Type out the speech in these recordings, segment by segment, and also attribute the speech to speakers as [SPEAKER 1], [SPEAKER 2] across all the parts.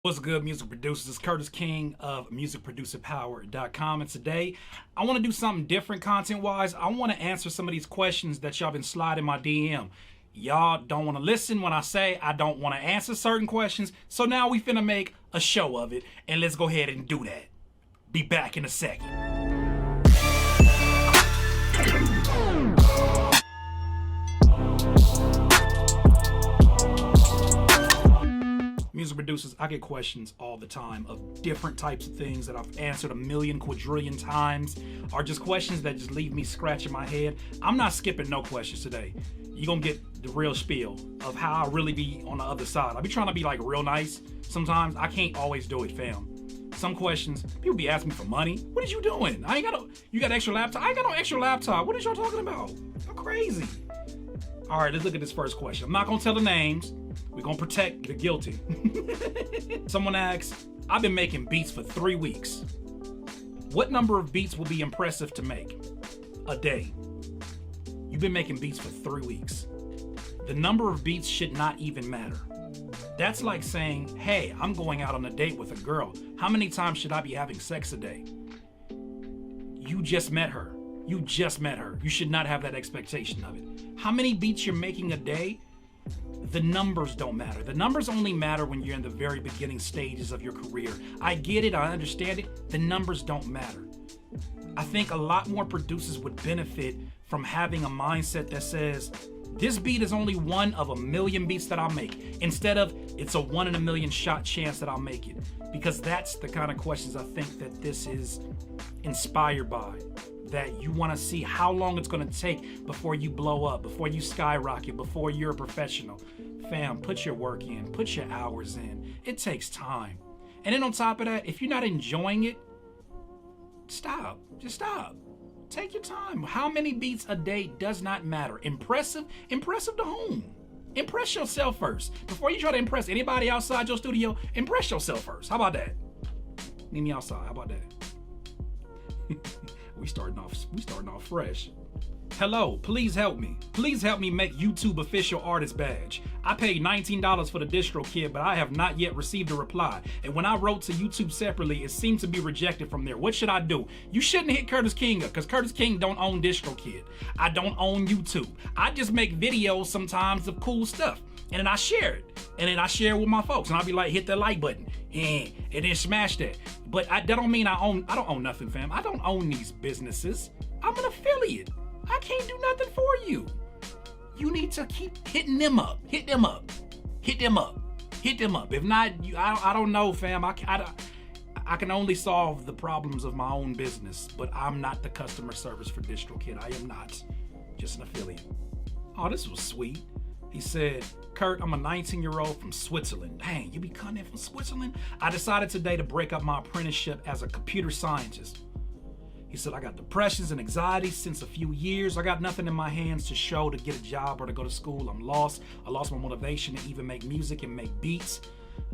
[SPEAKER 1] What's good, music producers? It's Curtis King of musicproducerpower.com, and today I want to do something different content-wise. I want to answer some of these questions that y'all been sliding my DM. Y'all don't want to listen when I say I don't want to answer certain questions, so now we finna make a show of it, and let's go ahead and do that. Be back in a second. Music producers, I get questions all the time of different types of things that I've answered a million quadrillion times, or just questions that just leave me scratching my head. I'm not skipping no questions today. You're gonna get the real spiel of how I really be on the other side. I be trying to be like real nice. Sometimes I can't always do it, fam. Some questions, people be asking me for money. What is you doing? You got an extra laptop? I ain't got no extra laptop. What is y'all talking about? You're crazy. All right, let's look at this first question. I'm not gonna tell the names. We're gonna protect the guilty. Someone asks, I've been making beats for 3 weeks. What number of beats will be impressive to make a day? You've been making beats for 3 weeks. The number of beats should not even matter. That's like saying, hey, I'm going out on a date with a girl. How many times should I be having sex a day? You just met her. You just met her. You should not have that expectation of it. How many beats you're making a day? The numbers don't matter. The numbers only matter when you're in the very beginning stages of your career. I get it, I understand it. The numbers don't matter. I think a lot more producers would benefit from having a mindset that says, this beat is only one of a million beats that I'll make, instead of it's a 1 in a million shot chance that I'll make it. Because that's the kind of questions I think that this is inspired by. That you want to see how long it's going to take before you blow up, before you skyrocket, before you're a professional. Fam, put your work in, put your hours in. It takes time. And then on top of that, if you're not enjoying it, stop. Just stop. Take your time. How many beats a day does not matter. Impressive to whom? Impress yourself first. Before you try to impress anybody outside your studio, impress yourself first. How about that? Meet me outside. How about that? We starting off fresh. Hello, please help me. Please help me make YouTube official artist badge. I paid $19 for the DistroKid, but I have not yet received a reply. And when I wrote to YouTube separately, it seemed to be rejected from there. What should I do? You shouldn't hit Curtis King up, because Curtis King don't own DistroKid. I don't own YouTube. I just make videos sometimes of cool stuff. And then I share it. And then I share it with my folks. And I'll be like, hit that like button. And then smash that. But that don't mean I don't own nothing, fam. I don't own these businesses. I'm an affiliate. I can't do nothing for you. You need to keep hitting them up. Hit them up. Hit them up. Hit them up. If not, I don't know, fam. I can only solve the problems of my own business, but I'm not the customer service for DistroKid. I am not. Just an affiliate. Oh, this was sweet. He said, Kurt, I'm a 19-year-old from Switzerland. Dang, you be cutting in from Switzerland? I decided today to break up my apprenticeship as a computer scientist. He said, I got depressions and anxiety since a few years. I got nothing in my hands to show to get a job or to go to school. I'm lost. I lost my motivation to even make music and make beats.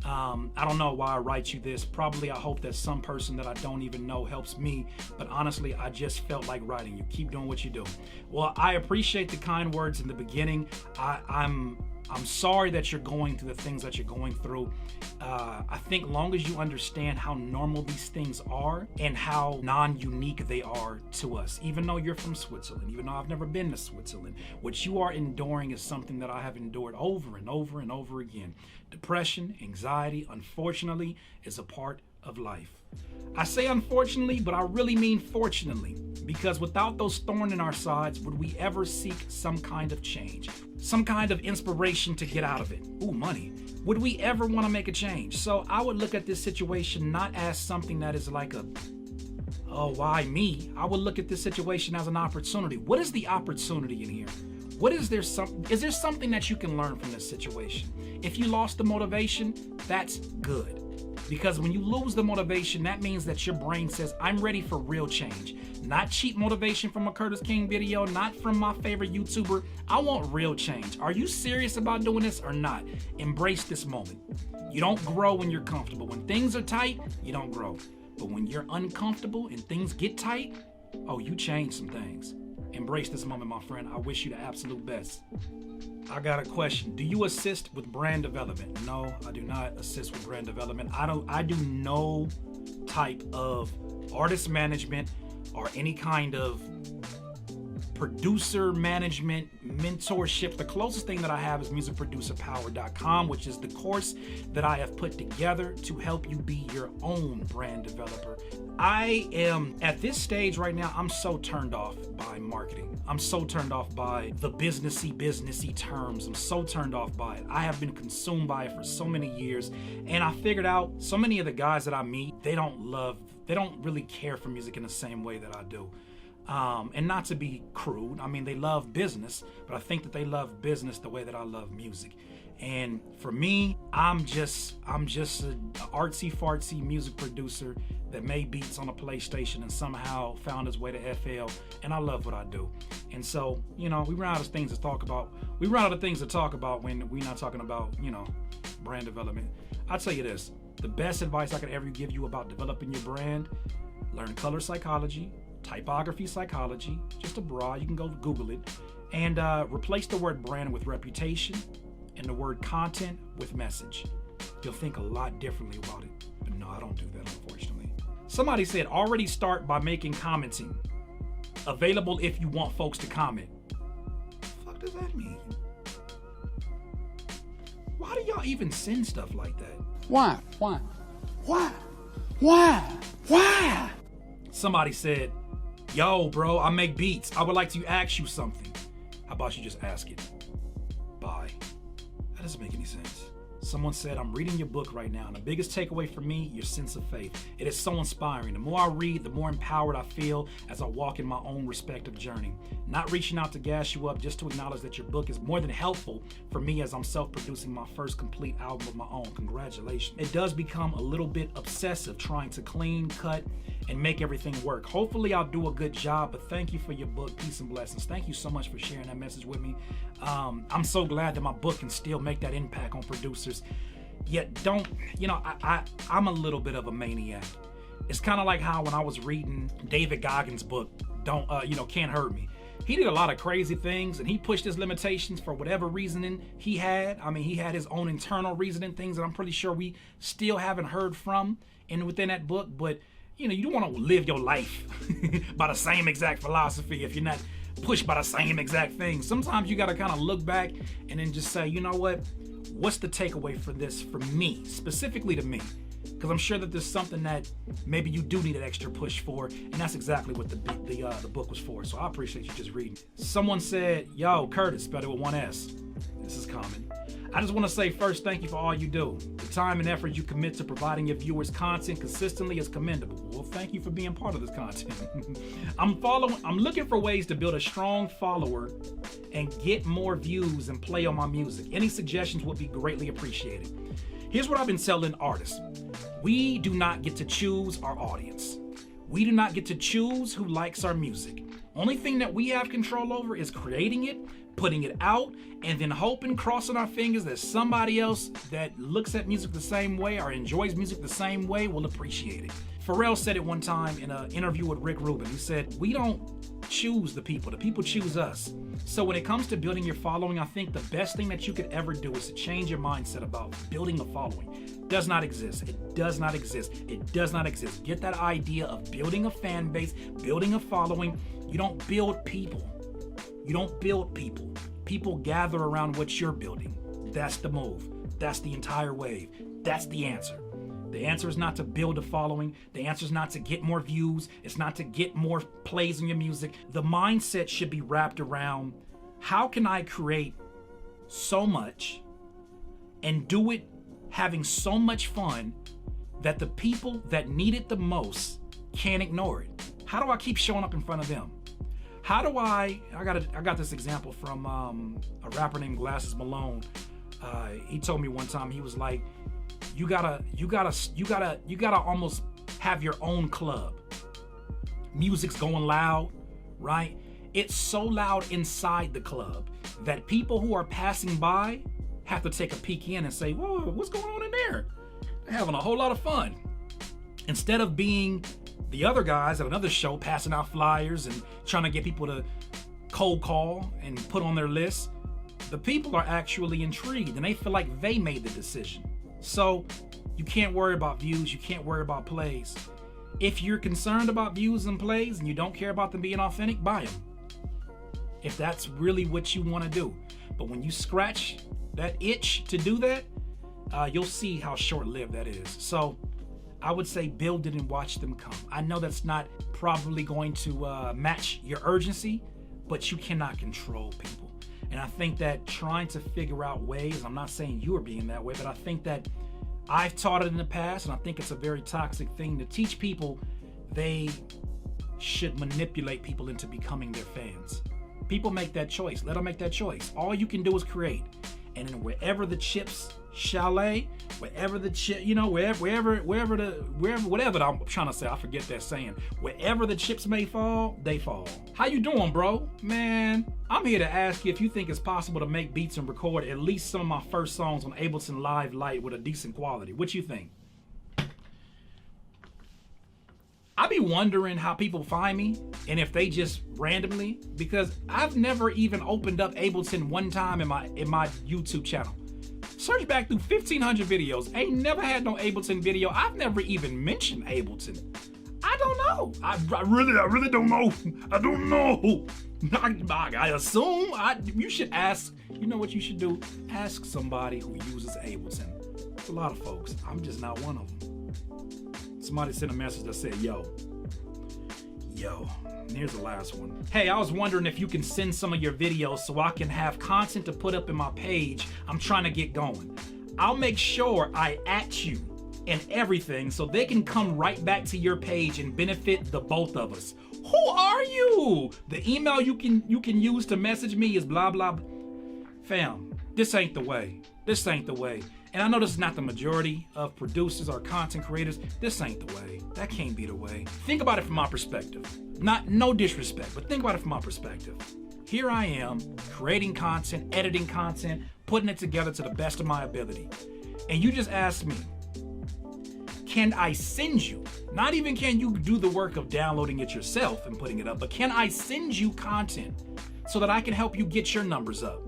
[SPEAKER 1] I don't know why I write you this. Probably I hope that some person that I don't even know helps me. But honestly, I just felt like writing you. Keep doing what you do. Well, I appreciate the kind words in the beginning. I'm sorry that you're going through the things that you're going through. I think long as you understand how normal these things are and how non-unique they are to us, even though you're from Switzerland, even though I've never been to Switzerland, what you are enduring is something that I have endured over and over and over again. Depression, anxiety, unfortunately, is a part of life. I say unfortunately, but I really mean fortunately, because without those thorns in our sides, would we ever seek some kind of change, some kind of inspiration to get out of it? Ooh, money. Would we ever want to make a change? So I would look at this situation not as something that is like oh, why me? I would look at this situation as an opportunity. What is the opportunity in here? Is there something that you can learn from this situation? If you lost the motivation, that's good. Because when you lose the motivation, that means that your brain says, I'm ready for real change. Not cheap motivation from a Curtis King video, not from my favorite YouTuber. I want real change. Are you serious about doing this or not? Embrace this moment. You don't grow when you're comfortable. When things are tight, you don't grow. But when you're uncomfortable and things get tight, oh, you change some things. Embrace this moment, my friend. I wish you the absolute best. I got a question. Do you assist with brand development? No, I do not assist with brand development. I do no type of artist management or any kind of producer management, mentorship. The closest thing that I have is musicproducerpower.com, which is the course that I have put together to help you be your own brand developer. I am at this stage right now, I'm so turned off by marketing. I'm so turned off by the businessy terms. I'm so turned off by it. I have been consumed by it for so many years, and I figured out so many of the guys that I meet, they don't really care for music in the same way that I do. And not to be crude, I mean, they love business, but I think that they love business the way that I love music. And for me, I'm just an artsy fartsy music producer that made beats on a PlayStation and somehow found his way to FL, and I love what I do. And so, we run out of things to talk about. We run out of things to talk about when we're not talking about, brand development. I'll tell you this, the best advice I could ever give you about developing your brand, learn color psychology, typography psychology, just abroad, you can go Google it, and replace the word brand with reputation and the word content with message. You'll think a lot differently about it. But no, I don't do that, unfortunately. Somebody said, already start by making commenting available if you want folks to comment. What the fuck does that mean? Why do y'all even send stuff like that?
[SPEAKER 2] Why?
[SPEAKER 1] Somebody said, yo, bro, I make beats. I would like to ask you something. How about you just ask it? Bye. That doesn't make any sense. Someone said, I'm reading your book right now, and the biggest takeaway for me, your sense of faith. It is so inspiring. The more I read, the more empowered I feel as I walk in my own respective journey. Not reaching out to gas you up, just to acknowledge that your book is more than helpful for me as I'm self-producing my first complete album of my own. Congratulations. It does become a little bit obsessive trying to clean, cut, and make everything work. Hopefully I'll do a good job, but thank you for your book. Peace and blessings. Thank you so much for sharing that message with me. I'm so glad that my book can still make that impact on producers. Yet I'm a little bit of a maniac. It's kind of like how when I was reading David Goggins' book, Can't Hurt Me. He did a lot of crazy things, and he pushed his limitations for whatever reasoning he had. I mean, he had his own internal reasoning, things that I'm pretty sure we still haven't heard from within that book. But you don't want to live your life by the same exact philosophy if you're not pushed by the same exact thing. Sometimes you got to kind of look back and then just say, you know what? What's the takeaway for this for me, specifically to me? Because I'm sure that there's something that maybe you do need an extra push for, and that's exactly what the book was for. So I appreciate you just reading. Someone said, yo, Curtis, spelled it with one S. This is common. I just want to say first, thank you for all you do. The time and effort you commit to providing your viewers content consistently is commendable. Well, thank you for being part of this content. I'm looking for ways to build a strong follower and get more views and play on my music. Any suggestions would be greatly appreciated. Here's what I've been telling artists. We do not get to choose our audience. We do not get to choose who likes our music. Only thing that we have control over is creating it, putting it out, and then hoping, crossing our fingers that somebody else that looks at music the same way or enjoys music the same way will appreciate it. Pharrell said it one time in an interview with Rick Rubin. He said, we don't choose the people choose us. So when it comes to building your following, I think the best thing that you could ever do is to change your mindset about building a following. It does not exist. It does not exist. It does not exist. Get that idea of building a fan base, building a following. You don't build people. You don't build people. People gather around what you're building. That's the move. That's the entire wave. That's the answer. The answer is not to build a following. The answer is not to get more views. It's not to get more plays on your music. The mindset should be wrapped around, how can I create so much and do it having so much fun that the people that need it the most can't ignore it? How do I keep showing up in front of them? How do I got this example from a rapper named Glasses Malone. He told me one time, he was like, you gotta almost have your own club. Music's going loud, right? It's so loud inside the club that people who are passing by have to take a peek in and say, whoa, what's going on in there? They're having a whole lot of fun. Instead of being The other guys at another show passing out flyers and trying to get people to cold call and put on their list, the people are actually intrigued and they feel like they made the decision. So you can't worry about views, you can't worry about plays. If you're concerned about views and plays and you don't care about them being authentic, buy them. If that's really what you want to do. But when you scratch that itch to do that, you'll see how short-lived that is. So I would say build it and watch them come. I know that's not probably going to match your urgency, but you cannot control people. And I think that trying to figure out ways, I'm not saying you are being that way, but I think that I've taught it in the past, and I think it's a very toxic thing to teach people they should manipulate people into becoming their fans. People make that choice. Let them make that choice. All you can do is create. And then wherever the chips chalet, wherever the chip, whatever I'm trying to say, I forget that saying. Wherever the chips may fall, they fall. How you doing, bro? Man, I'm here to ask you if you think it's possible to make beats and record at least some of my first songs on Ableton Live Lite with a decent quality. What you think? I be wondering how people find me and if they just randomly, because I've never even opened up Ableton one time in my YouTube channel. Search back through 1,500 videos. Ain't never had no Ableton video. I've never even mentioned Ableton. I don't know. I really don't know. I don't know. I assume you should ask. You know what you should do? Ask somebody who uses Ableton. There's a lot of folks. I'm just not one of them. Somebody sent a message that said, yo, and here's the last one. Hey, I was wondering if you can send some of your videos so I can have content to put up in my page. I'm trying to get going. I'll make sure I at you and everything so they can come right back to your page and benefit the both of us. Who are you? The email you can use to message me is blah, blah. Fam, this ain't the way. This ain't the way. And I know this is not the majority of producers or content creators. This ain't the way. That can't be the way. Think about it from my perspective. No disrespect, but think about it from my perspective. Here I am, creating content, editing content, putting it together to the best of my ability. And you just asked me, can I send you, not even can you do the work of downloading it yourself and putting it up, but can I send you content so that I can help you get your numbers up?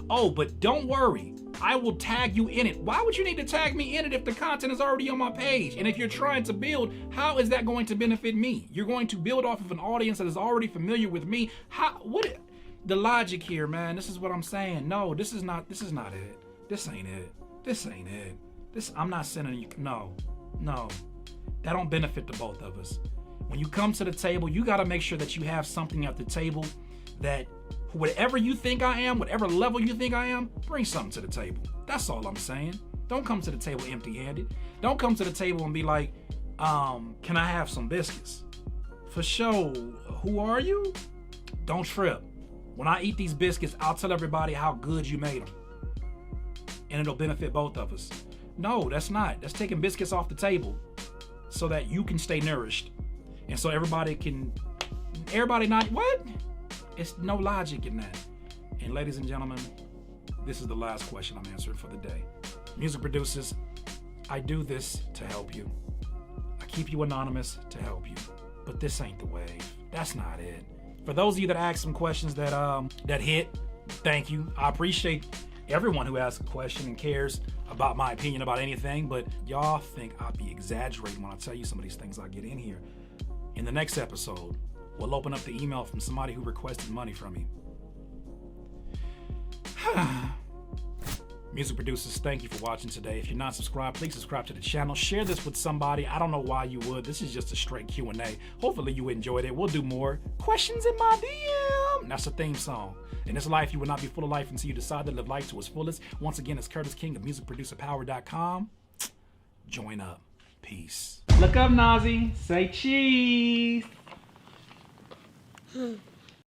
[SPEAKER 1] Oh, but don't worry. I will tag you in it. Why would you need to tag me in it if the content is already on my page? And if you're trying to build, how is that going to benefit me? You're going to build off of an audience that is already familiar with me. The logic here, man, this is what I'm saying. No, this is not it. This ain't it. I'm not sending you, no. That don't benefit the both of us. When you come to the table, you gotta make sure that you have something at the table that whatever you think I am, whatever level you think I am, bring something to the table. That's all I'm saying. Don't come to the table empty-handed. Don't come to the table and be like, can I have some biscuits? For sure, who are you? Don't trip. When I eat these biscuits, I'll tell everybody how good you made them. And it'll benefit both of us. No, that's not. That's taking biscuits off the table so that you can stay nourished. And so everybody not, what? It's no logic in that. And ladies and gentlemen, this is the last question I'm answering for the day. Music producers, I do this to help you. I keep you anonymous to help you. But this ain't the wave. That's not it. For those of you that asked some questions that hit, thank you. I appreciate everyone who asks a question and cares about my opinion about anything, but y'all think I'll be exaggerating when I tell you some of these things I get in here. In the next episode, we'll open up the email from somebody who requested money from me. Music producers, thank you for watching today. If you're not subscribed, please subscribe to the channel. Share this with somebody. I don't know why you would. This is just a straight Q&A. Hopefully you enjoyed it. We'll do more. Questions in my DM. That's a theme song. In this life, you will not be full of life until you decide to live life to its fullest. Once again, it's Curtis King of musicproducerpower.com. Join up. Peace. Look up, Nazi. Say cheese.